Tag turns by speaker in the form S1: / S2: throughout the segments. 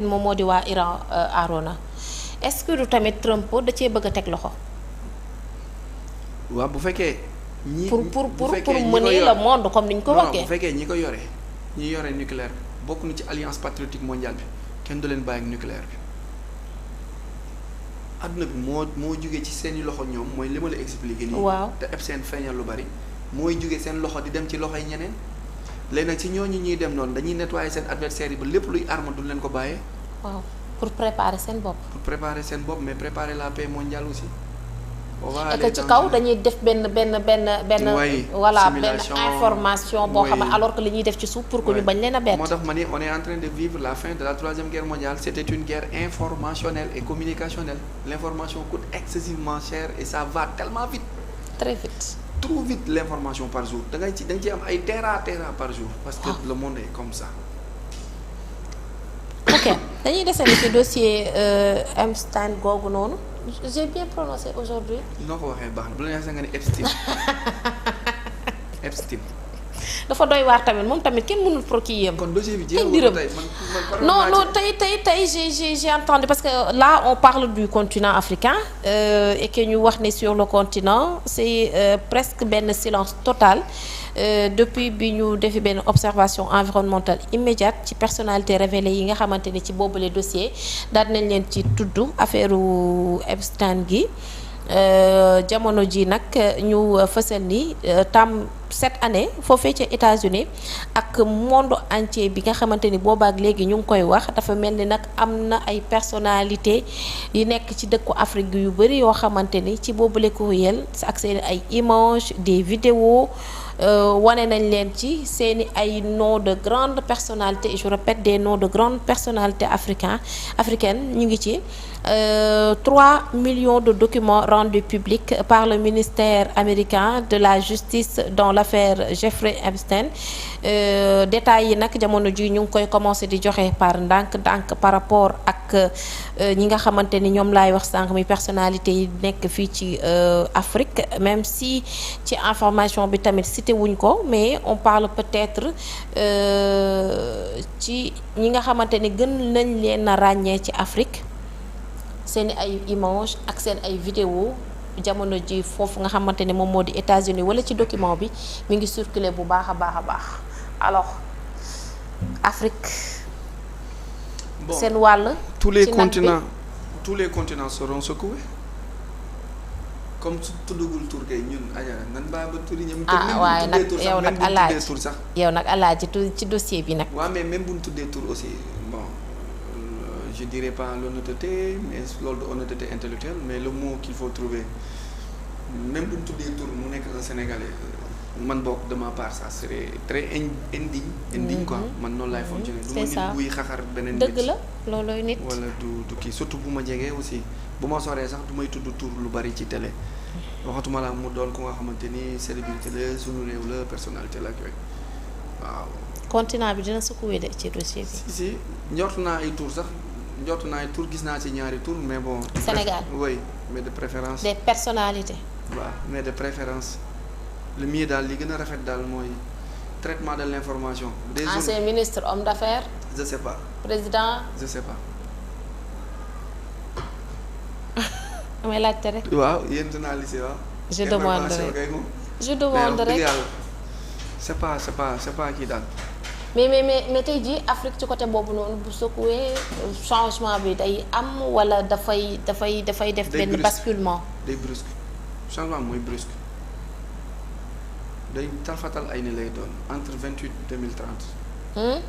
S1: moom moo di waa Iran Arona est-ce que du tamit Trump da cee bëgg a teg loxo.
S2: waaw bu fekkee. ñi
S1: pour mener le monde comme ni ñu ko waxee.
S2: bu fekkee ñi ko yore ñi yore nucléaire bokk na ci alliance patriotique mondiale bi kenn du leen bàyyi ak nucléaire bi adduna bi moo jógee ci seeni loxo ñoom mooy li ma la expliqué nii.
S1: waaw
S2: te eb seen feeñal lu bari mooy jógee seen loxo di dem ci loxoy ñeneen léegi nag ci ñooñu ñuy dem noonu dañuy nettoyer seen adversaire yi ba lépp luy arme duñ leen ko bàyyee.
S1: waaw pour préparer seen bopp.
S2: Mais préparer la paix mondiale aussi.
S1: et ci kaw dañuy def benn voilà benn information boo xam ne alors que li ñuy def ci suuf pour que ñu bañ leen a bett.
S2: moo tax ma ni on est en train de vivre la fin de la troisième guerre mondiale c'était une guerre informationnelle et communicationnelle l'information coûte excessivement cher et ça va tellement vite.
S1: très vite.
S2: trop vite l'information par jour da nga ci am ay tera par jour. parce que le monde est comme ça.
S1: ok dañuy desandi ci dossier Epstein googu noonu. J'ai bien prononcé aujourd'hui.
S2: noo ko waxee baax na bu la neexee nga ni Epstein. Epstein.
S1: dafa doy waar tamit moom tamit kenn mënul pro kii yem.
S2: kon dossier bi jeexul tey
S1: non tey j'ai entendu parce que là on parle du continent africain et que ñu wax ne sur le continent c'est presque benn silence total depuis bi ñu defi benn observation environnementale immédiate ci personnalité révélée yi nga xamante ni ci boobule dossier daal nañ leen ci tudd affaire Epstein gi. jamono ji nag ñu fësal ni tam cette année foofee ca États-Unis ak monde entier bi nga xamante ni boobaak léegi ñu ngi koy wax dafa mel ni nag am na ay personnalité yu nekk ci dëkku Afrique yu bari yoo xamante ni ci boobule courriel ak seen ay images des vidéos wane nañ leen ci seeni ay noms de grandes personnalités et je répète des noms de grandes personnalités africaines ñu ngi ci 3 millions de documents rendus publics par le ministère américain de la justice dans l'affaire Jeffrey Epstein détails yi nag jamono ji ñu ngi koy commencer di joxe par ndànk par rapport ak ñi nga xamante ni ñoom laay wax sànq mi personnalité yi nekk fii ci Afrique même si ci information bi tamit cité wuñ ko mais on parle peut-être ci ñi nga xamante ni gën nañ leen a ràññee ci Afrique seen ay image ak seen ay vidéo jamono ji foofu nga xamante ne moom moo di États-Unis wala ci document bi mi ngi circuler bu baax a baax alors Afrique.
S2: bon
S1: seen wàll.
S2: tous les continents seront secoués comme su tuddagul tur kay ñun aja nan baa ba tur yi ñoom.
S1: waaye nag yow nag alaaji
S2: tur sax
S1: yow nag alaaji ci dossier bi nag.
S2: waaw mais même bu ñu tuddee tur aussi bon. Je dirais pas l'honnêteté mais loolu de honnêteté intellectuelle mais le mot qu'il faut trouver même bu ñu tuddee tur mu nekk un Sénégalais man bokk de ma part ça serait très indigne quoi man noonu laay fonctionner du ma nit buy xaxar beneen nit
S1: dëgg la loolooy nit
S2: wala du kii surtout bu ma jegee aussi bu ma soree sax du may tudd tur lu bari ci télé waxatuma la mu doon ko nga xamante ni célébrité la suñu réew la personnalité la ak yooyu waaw
S1: continent bi dina secouer de ci dossier bi
S2: si njort naa ay tur sax njort naa ay tur gis naa ci ñaari tur mais bon.
S1: Sénégal
S2: oui mais de préférence.
S1: des personnalités.
S2: waaw mais de préférence le mieux daal li gën a rafet daal mooy traitement de l'information. des
S1: ancien ministre homme d'affaires.
S2: je sais pas.
S1: président.
S2: je sais pas.
S1: damay laajte rek.
S2: waaw yéen journaliste yi waaw.
S1: je demande rek je demande rek
S2: c'est pas kii daal.
S1: mais tey jii Afrique ci côté boobu noonu bu secoué changement bi day am wala dafay def benn basculement.
S2: day brusque changement mooy brusque day tarfatal ay ni lay doon entre 28 2030.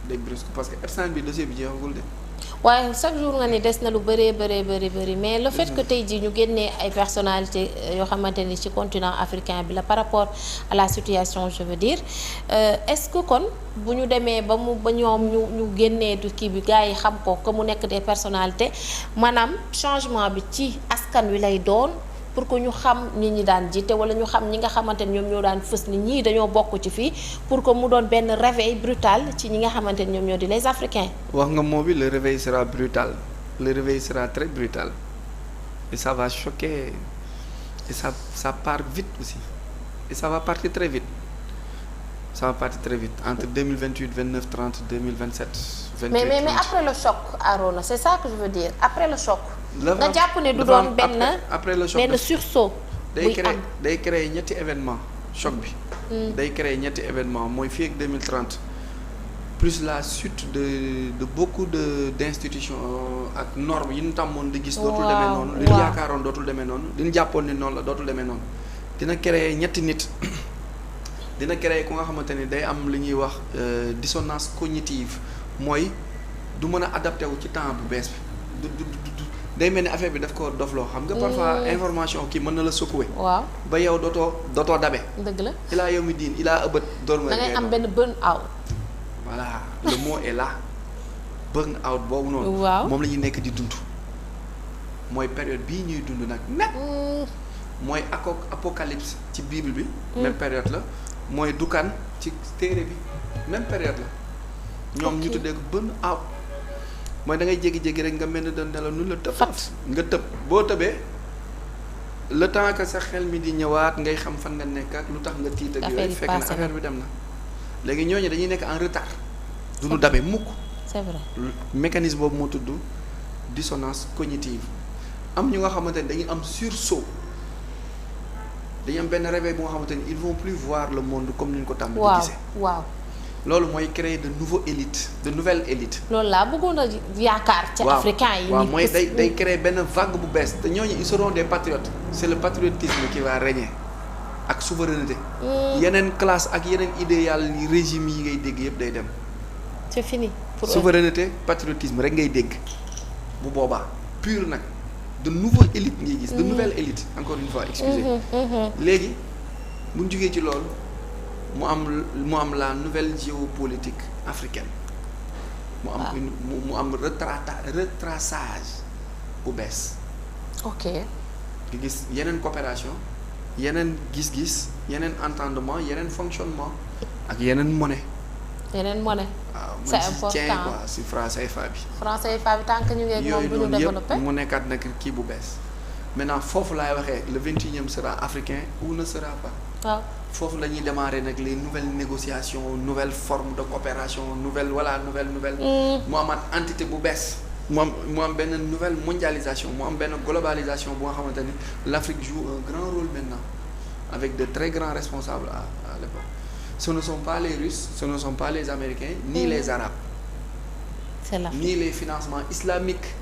S2: day brusque parce que Epstein bi dossier bi jeexagul de.
S1: waaye chaque jour nga ni des na lu bëri mais le fait que tey jii ñu génnee ay personnalités yoo xamante ni ci continent africain bi la par rapport à la situation je veux dire est-ce que kon bu ñu demee ba ñoom ñu génnee du kii bi gars yi xam ko que mu nekk des personnalités maanaam changement bi ci askan wi lay doon pour que ñu xam nit ñi daan jiite wala ñu xam ñi nga xamante ni ñoom ñoo daan fës ni ñii dañoo bokk ci fii pour que mu doon benn réveil brutal ci ñi nga xamante ni ñoom ñoo di les Africains.
S2: wax nga moo bi le réveil sera brutal le réveil sera très brutal et ça va choquer et ça part vite aussi et ça va partir très vite entre 2028 29 30 2027
S1: mais après le choc Arona c'est ça que je veux dire après le choc. nga jàpp ne du doon benn sursaut.
S2: day créer ñetti événement choc bi. day créer ñetti événement mooy fii ak 2030 plus la suite de beaucoup d'institutions ak normes yi ñu tàmmoon di gis. dootul demee noonu li ñu yaakaaroon dootul demee noonu li ñu jàppoon ni noonu la dootul demee noonu dina créer ñetti nit. dina créer ku nga xamante ni day am li ñuy wax dissonance cognitive mooy du mën a adapté wu ci temps bu bees bi du day mel ni affaire bi daf ko dofloo xam nga parfois information kii mën na la secouer.
S1: waaw
S2: ba yow dootoo dabe.
S1: dëgg la
S2: ilaa yow mi diin ilaa ëbët. door
S1: da ngay am benn burn out.
S2: voilà le mot est là burn out boobu noonu.
S1: waaw
S2: moom la ñuy nekk di dund. mooy période bii ñuy dund nag net. mooy apocalypse ci bible bi. même période la. mooy dukaan ci téere bi même période la. ñoom ñu tuddee ko burn out. mooy da ngay jékki-jékki rek nga mel ni dañ nelaw nu la tëb. nga tëb boo tëbee le temps que sa xel mi di ñëwaat ngay xam fan nga nekk ak lu tax nga tiit ak yooyu fekk na affaire bi dem na. léegi ñooñu dañuy nekk en retard. du ñu dabe mukk.
S1: c'est vrai
S2: mécanisme boobu moo tudd dissonance cognitive. am ñu nga xamante ni dañuy am sursaut dañuy am benn réveil bu nga xamante ni ils vont plus voir le monde comme ni ñu ko tàmm di gisee.
S1: waaw
S2: loolu mooy créer de nouveaux élites de nouvelles élites.
S1: loolu laa bëggoon a yaakaar ci africain yi.
S2: waaw mooy day créer benn vague bu bees te ñooñu ils seront des patriotes. c'est le patriotisme qui va régner ak souveraineté. yeneen classe ak yeneen idéal yi régime yi ngay dégg yëpp day dem.
S1: c'est fini pour
S2: souveraineté patriotisme rek ngay dégg bu boobaa pur nag de nouvelles élites ngay gis. de nouvelles élites encore une fois excusez. léegi bu ñu jugee ci loolu. mu am la nouvelle géopolitique africaine mu am mu am retraçage bu bees.
S1: ok
S2: nga gis yeneen coopération yeneen gis-gis yeneen entendement yeneen fonctionnement ak yeneen monnaie. waaw
S1: c'est important
S2: quoi si franc CFA bi.
S1: franc CFA bi tant que ñu ngi moom bu ñu développé
S2: mu nekkaat nag kii bu bees maintenant foofu laay waxee le 21e sera africain ou ne sera pas.
S1: waaw
S2: foofu la ñuy démarrer nag les nouvelles négociations nouvelles formes de coopération nouvelle mu amaat entité bu bees mu am benn nouvelle mondialisation mu am benn globalisation bu nga xamante ni l'Afrique joue un grand rôle maintenant avec de très grands responsables à l'époque ce ne sont pas les Russes ce ne sont pas les Américains ni les Arabes ni les financements islamiques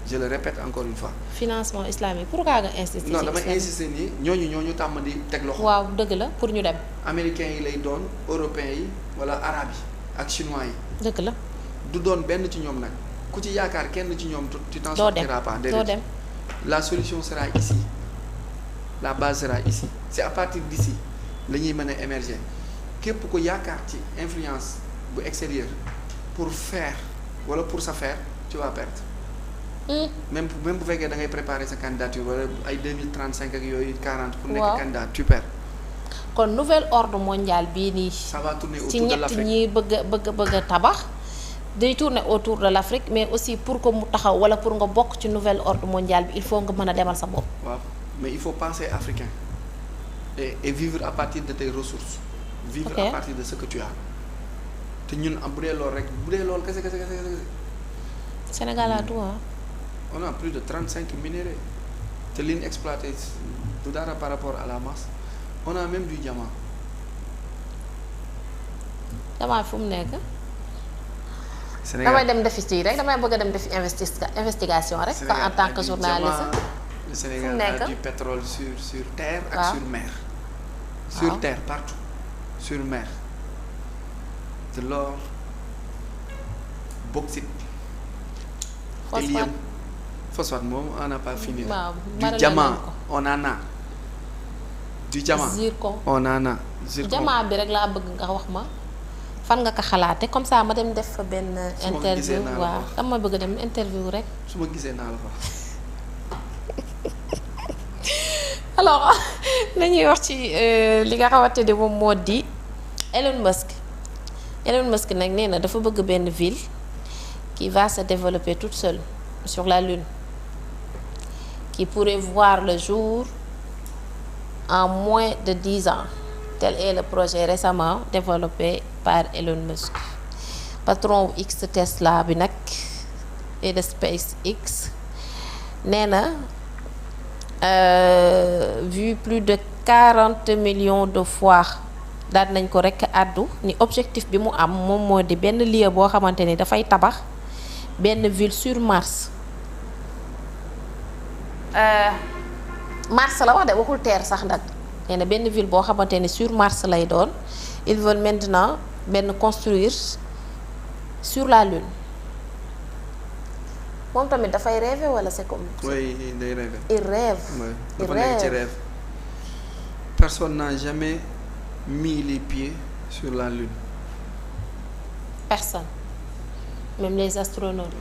S2: je le répète encore une fois.
S1: financement islamique pourquoi nga insister.
S2: non dama insister nii ñooñu tàmm di teg loxo.
S1: waaw dëgg la pour ñu dem.
S2: américains yi lay doon européens yi wala arabes yi ak chinois yi.
S1: dëgg la.
S2: du doon benn ci ñoom nag ku ci yaakaar kenn ci ñoom tu t'en sortiras pas.
S1: doo dem
S2: la solution sera ici la base sera ici c'est à partir d'ici la ñuy mën a émerger képp ku yaakaar ci influence bu extérieure pour faire wala pour sa faire tu vas perdre. même bu fekkee da ngay préparer sa candidature wala ay 2035 ak yooyu 40. pour nekk candidat tu perds.
S1: kon nouvel ordre mondial bii nii.
S2: ça va tourner autour
S1: ci
S2: de l'Afrique
S1: ñett ñi bëgg a tabax. day tourner autour de l'Afrique mais aussi pour que mu taxaw wala pour nga bokk ci nouvel ordre mondial bi il faut nga mën a demal sa bopp.
S2: waaw mais il faut penser africain et vivre à partir de tes ressources. vivre à partir de ce que tu as. te ñun am bu dee loolu kese.
S1: Sénégal a tout
S2: on a plus de 35 minéraux te li ñu exploité du dara par rapport à la masse on a même du diamant.
S1: diamant fu mu nekk.
S2: Sénégal
S1: damay dem defi ci rek damay bëgg a dem defi investigation rek. en tant que journaliste.
S2: le Sénégal a du pétrole sur terre ak sur mer. sur terre partout sur mer de l'or bauxite. phosphate moom on n'a pas fini. du diamant on en a. du diamant
S1: zircon
S2: on en a. zircon
S1: diamant bi rek laa bëgg nga wax ma fan nga ko xalaate comme ça ma dem def fa benn. interview waaw dama bëgg dem interview rek.
S2: su ma gisee naa la fa.
S1: alors nañuy wax ci li nga xamante ne moom moo di Elon Musk nag nee na dafa bëgg benn ville qui va se développer toute seule sur la Lune. Qui pourrait voir le jour en moins de 10 ans. Tel est le projet récemment développé par Elon Musk. patron X Tesla bi nag et de SpaceX nee na vu plus de 40 millions de fois daal nañ ko rekk àddu ni objectif bi mu am moom moo di benn lieu boo xamante ni dafay tabax benn ville sur Mars. Mars la wax de waxul Terre sax nag nee na benn ville boo xamante ni sur Mars lay doon ils veulent maintenant benn construire sur la Lune moom tamit dafay rêver wala c'est comme.
S2: oui day rêver.
S1: il rêve.
S2: oui
S1: il
S2: dafa nekk ci rêve. personne n'a jamais mis les pieds sur la Lune.
S1: Personne. Même les astronautes.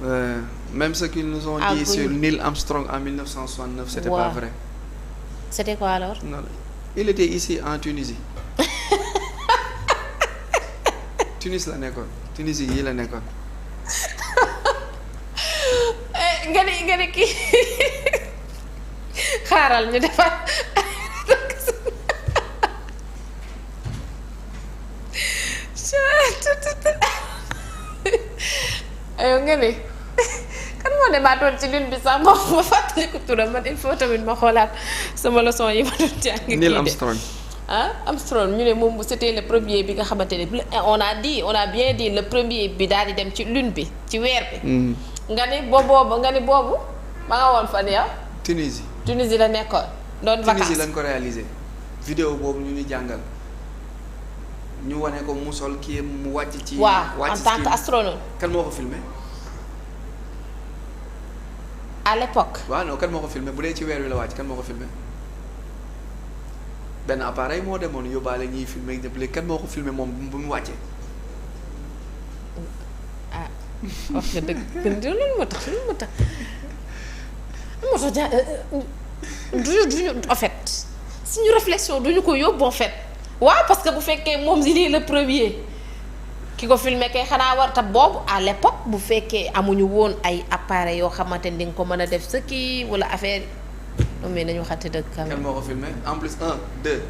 S2: Même ce qu'ils nous ont dit sur Neil Armstrong en 1969, c'était pas vrai.
S1: C'était quoi alors?
S2: Non, il était ici en Tunisie. Tunis la nekkoon Tunisie yi la nekkoon.
S1: nga ne kii xaaral ñu defar. aywa nga ne kan moo demaatoon ci lune bi sax ma fàttaliku turam man il faut tamit ma xoolaat sama leçon yi ma doon jàng.
S2: Neil Armstrong.
S1: Armstrong ñu ne moom c'était le premier bi nga xamante ne on a bien dit le premier bi daal di dem ci lune bi ci weer bi. nga ni boobu ba nga woon fan yow. Tunisie la nekkoon. doon vacances
S2: Tunisie lañ ko réalisé. vidéo boobu ñu ni jàngal ñu wane ko mu sol kii mu wàcc ci.
S1: waaw en tant qu'astronaute.
S2: kan moo ko filmé.
S1: à l'époque.
S2: waaw non kan moo ko filmé bu dee ci weer wi la wàcc kan moo ko filmé benn appareil moo demoon yóbbaale ñiy filmé ñëpp léegi kan moo ko filmé moom bu mu wàccee.
S1: wax nga dëgg loolu moo tax duñu en fait suñu réflexion duñu ko yóbbu en fait waaw parce que bu fekkee moom il est le premier ki ko filmé kay xanaa war ta boobu à l'époque bu fekkee amuñu woon ay appareils yoo xamante ni di nga ko mën a def sa kii wala affaire non mais nañu waxante dëgg quand même.
S2: kan moo ko filmé en plus 1 2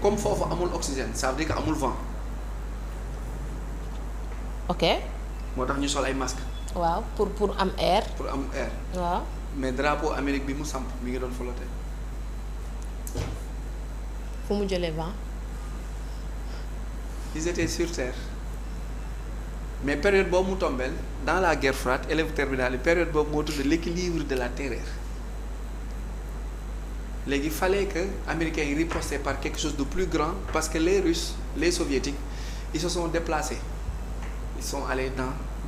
S2: comme foofu amul oxygène ça veut dire que amul vent.
S1: ok.
S2: moo tax ñu sol ay masques.
S1: waaw pour am air.
S2: pour am air.
S1: waaw.
S2: mais drapeau Amérique bi mu samp mi ngi doon flotté.
S1: fu mu jëlee vent.
S2: ils étaient sur terre mais période boobu mu tombeel dans la guerre froide élèves terminale yi période boobu moo tudd l'équilibre de la terreur léegi fallait que américains yi ripostaient par quelque chose de plus grand parce que les Russes les soviétiques ils se sont déplacés ils sont allés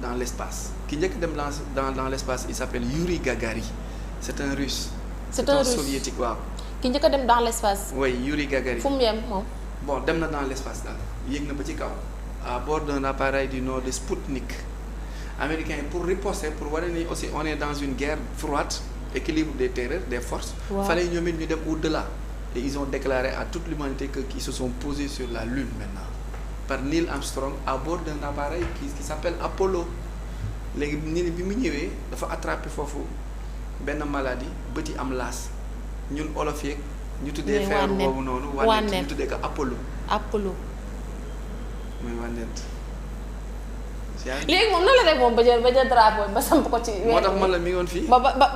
S2: dans l'espace ki njëkk dem dans l'espace il s'appelle Yuri Gagarin c'est un russe.
S1: c'est un russe
S2: soviétique waaw.
S1: ki njëkk dem dans l'espace.
S2: oui Yuri Gagarin.
S1: fu mu yem moom.
S2: bon dem na dans l'espace daal yéeg na ba ci kaw à bord d'un appareil du nom de Sputnik américains yi pour riposter pour wane ni aussi on est dans une guerre froide équilibre des terreurs des forces. waaw fallait ñoom it ñu dem au-delà et ils ont déclaré à toute l'humanité que qu'ils se sont posés sur la lune maintenant par Neil Armstrong à bord d'un appareil qui s'appelle Apollo léegi ni bi mu ñëwee dafa attraper foofu benn maladie bëti am laas ñun olof yeeg ñu tuddee feeru boobu noonu wànneent ñu tuddee ko Apollo muy wànneent
S1: léegi moom nan la def moom ba jël drapeau ba samp ko ci weer
S2: moo tax man la mi ngi woon fii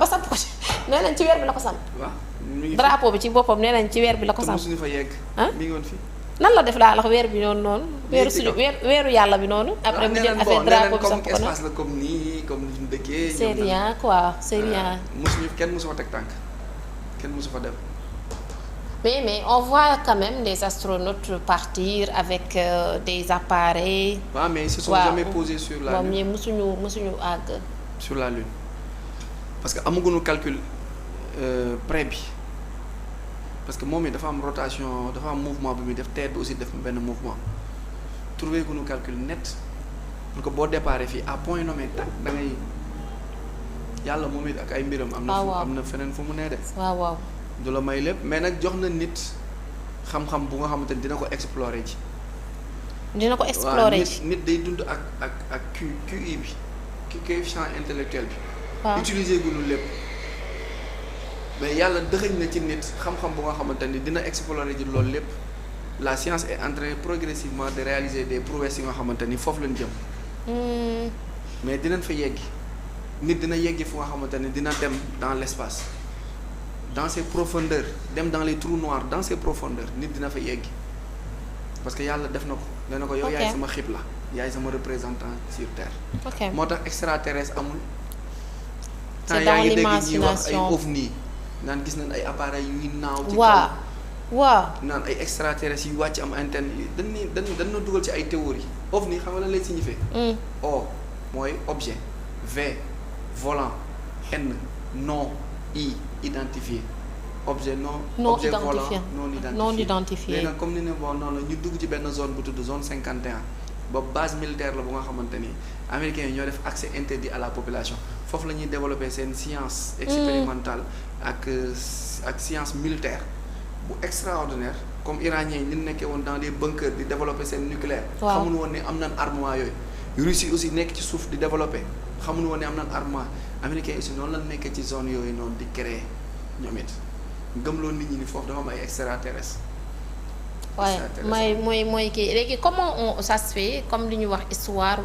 S1: ba samp ko ci nee nañ ci weer bi la ko samp
S2: waaw
S1: drapeau bi ci boppam nee nañ ci weer bi la ko samp
S2: suñu fa yegg mi ngi woon fii
S1: nan la def laa la weer bi noonu weeru suñu weeru yàlla bi noonu après mu jël affaire drapeau bi samp ko
S2: espace la comme nii comme ni ñu dëkkee
S1: c'est rien quoi c'est rien
S2: kenn mosu fa teg tànk kenn mosu fa dem.
S1: mais on voit quand même des astronautes partir avec des appareils.
S2: waaw mais ils se sont jamais posés sur la lune.
S1: mais musuñu àgg.
S2: sur la lune parce que amaguñu calcul près bi parce que moom it dafa am rotation dafa am mouvement bi muy def terre bi aussi def benn mouvement trouvé guñu calcul net pour que boo déparé fii à point nommé tak da ngay yàlla moom it ak ay mbiram. am na feneen fu mu nee de.
S1: waaw.
S2: du la may lépp mais nag jox na nit xam-xam bu nga xamante ni dina ko explorer ci.
S1: dina ko explorer ci
S2: nit day dund ak QI bi coefficient intellectuel bi.
S1: waaw
S2: utiliser gu ñu lépp. mais yàlla dëxëñ na ci nit xam-xam bu nga xamante ni dina explorer ji loolu lépp la science est en train progressivement de réaliser des prouesses yi nga xamante ni foofu lañ jëm mais dinañ fa yeggi nit dina yeggi fu nga xamante ne dina dem dans l'espace dans ses profondeurs dem dans les trous noirs dans ses profondeurs nit dina fa yeggi parce que yàlla def na ko nee na ko yow yaay sama xibla yaay sama représentant sur terre. moo tax extraterrestre amul.
S1: c'est dans l'imagination
S2: temps yaa ngi dégg ñuy wax ay ovni naan gis nañ ay appareils yuy naaw. ci
S1: waaw
S2: naan ay extraterrestres yu wàcc am antenne yi dañ na dugal ci ay théories ovni xam nga lan lay signifier. O mooy objet. V volant. N non identifié. objet objet volant non identifié léegi nag comme ni ne bon noonu la ñu dugg ci benn zone bu tudd zone 51 ba base militaire la bu nga xamante ni américains yi ñoo def accès interdit à la population foofu la ñuy développer seen science expérimentale ak science militaire bu extraordinaire comme iraniens yi ñu nekkee woon dans des bunkers di développer seen nucléaire xamuñu woon ne am nañ armement yooyu Russie aussi nekk ci suuf di développer xamuñu woon ne am nañ armement américains yi aussi noonu la nekkee ci zone yooyu noonu di créer ñoom it gëmloo nit ñi ni foofu dama am ay extraterrestres.
S1: waaye mooy kii léegi comment ça se fait comme li ñu wax histoire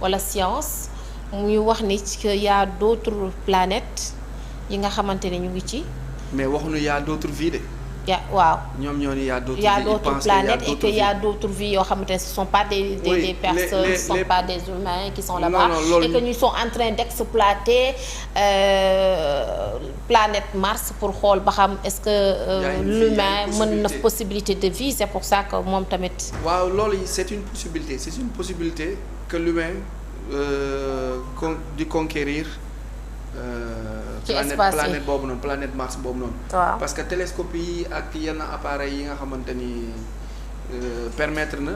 S1: wala science muy wax ni que y a d'autres planètes yi nga xamante ne ñu ngi ci.
S2: mais waxuñu y a d'autres vies de.
S1: waaw
S2: ñoom ñoo ni y a d'autres
S1: vies. Il y a d'autres planètes et qu'il y a d'autres vies yoo xamante ne ce sont pas des personnes, ce sont pas des humains qui sont là-bas. Non, et que ñu sont en train d'exploiter planète Mars pour xool ba xam est-ce que l'humain mën na possibilité de vie, c'est pour ça que moom tamit.
S2: waaw loolu c'est une possibilité que l'humain di conquérir. planète boobu noonu planète Mars boobu noonu. parce que télescope yi ak yenn appareils yi nga xamante ni permettre na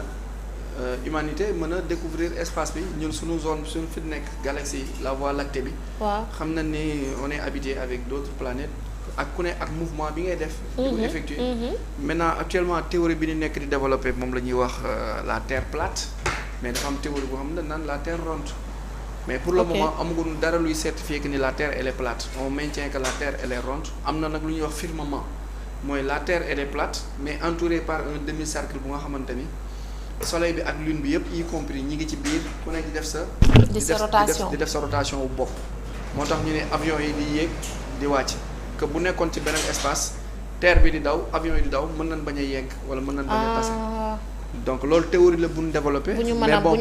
S2: humanité mën a découvrir espace bi ñun suñu zone suñu fi nekk galaxie la Voie lactée bi. xam na ni on est habité avec d'autres planètes ak ku ne ak mouvement bi ngay def. di ko effectuer. maintenant actuellement théorie bi ni nekk di développer moom la ñuy wax la Terre plate mais dafa am théorie boo xam ne naan la Terre ronde. mais pour le moment amaguñu dara luy certifier que ni la Terre elle est plate on maintient que la Terre elle est ronde am na nag lu ñuy wax firmament mooy la Terre elle est plate mais entourée par un demi-cercle bu nga xamante ni soleil bi ak lune bi yëpp y compris ñi ngi ci biir ku nekk di def sa rotation wu bopp moo tax ñu ne avion yi di yéeg di wàcc que bu nekkoon ci beneen espace Terre bi di daw avion yi di daw mën nañ bañ a yegg wala mën nañ bañ a tase donc loolu théorie la bu ñu développé mais bon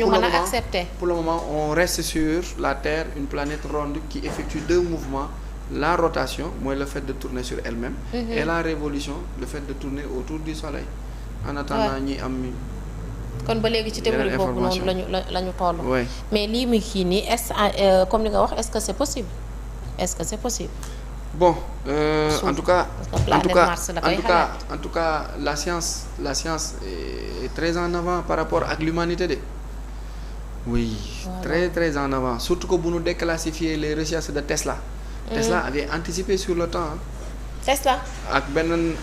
S2: pour le moment on reste sur la Terre une planète ronde qui effectue deux mouvements la rotation mooy le fait de tourner sur elle-même et la révolution le fait de tourner autour du soleil en attendant ñi am
S1: kon ba léegi ci théorie boobu noonu lañu toll mais lii muy kii nii comme li nga wax est-ce que c'est possible
S2: bon en tout cas la science est très en avant par rapport ak l'humanité de oui très très en avant surtout que bu ñu déclassifier les recherches de Tesla Tesla avait anticipé sur le temps
S1: Tesla
S2: ak beneen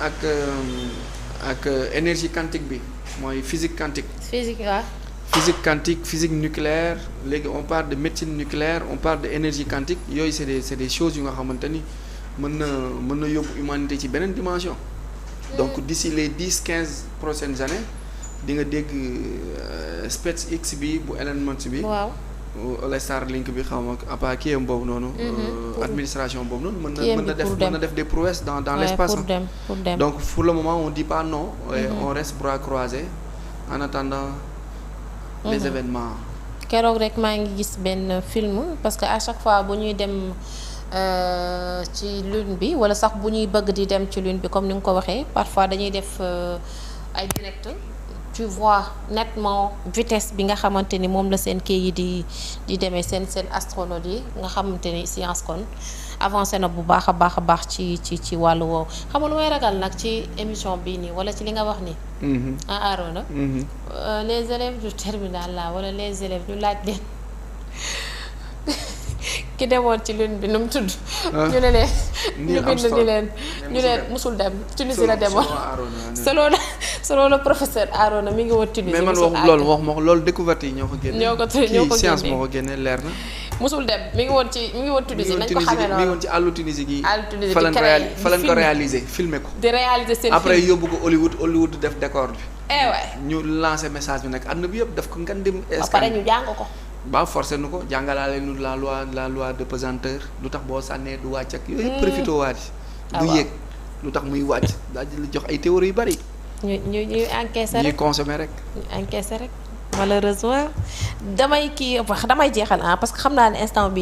S2: ak énergie quantique bi mooy physique quantique physique quantique physique nucléaire léegi on parle de médecine nucléaire on parle de énergie quantique yooyu c'est des choses yu nga xamante ni mën na yóbbu humanité ci beneen dimension donc d'ici les 10-15 prochaines années di nga dégg SpaceX bi bu Elon Musk bi wala Starlink bi xaw ma apa kii am boobu noonu administration boobu noonu mën na def des prouesses dans l'espace
S1: pour dem.
S2: donc pour le moment on dit pas non on reste bras croisés en attendant les événements
S1: keroog rek maa ngi gis benn film parce que à chaque fois bu ñuy dem ci lune bi wala sax bu ñuy bëgg di dem ci lune bi comme ni nga ko waxee parfois dañuy def ay direct tu vois nettement vitesse bi nga xamante ni moom la seen kii yi di demee seen astronautes yi nga xamante ni science kon avancé na bu baax a baax ci wàllu woowu xam nga lu may ragal nag ci émission bii nii wala ci li nga wax nii. Arona. Les élèves du terminal là wala les élèves ñu laaj leen ki demoon ci lune bi nu mu tudd. ñu ne leen ñu bind ni leen ñu ne musul dem Tunisie la demoon. selon le professeur Arona mi ngi woon Tunisie.
S2: mais man wax loolu découverte yi ñoo ko génne.
S1: ñoo ko
S2: science moo ko génne leer na.
S1: musul dem mi ngi woon Tunisie nañ ko xamee noonu
S2: mi ngi woon ci àllu Tunisie gi.
S1: àllu Tunisie
S2: fa
S1: di
S2: lañ ko réaliser filmer ko.
S1: di réaliser seen
S2: après
S1: film.
S2: yóbbu ko Hollywood def décor bi.
S1: waay
S2: ñu lancé message bi nag àdduna bi yëpp daf ko ngan dem.
S1: ba pare ñu jàng ko.
S2: ba forcé nu ko jàngalaale nu la loi de pesanteur lu tax boo sànnee du wàcc ak yooyu profité waat du yéeg lu tax muy wàcc daal di la jox ay théories yu bari.
S1: ñuy encaissé rek
S2: ñuy consommé rek.
S1: encaissé rek malheureusement damay jeexal parce que xam naa ne instant bi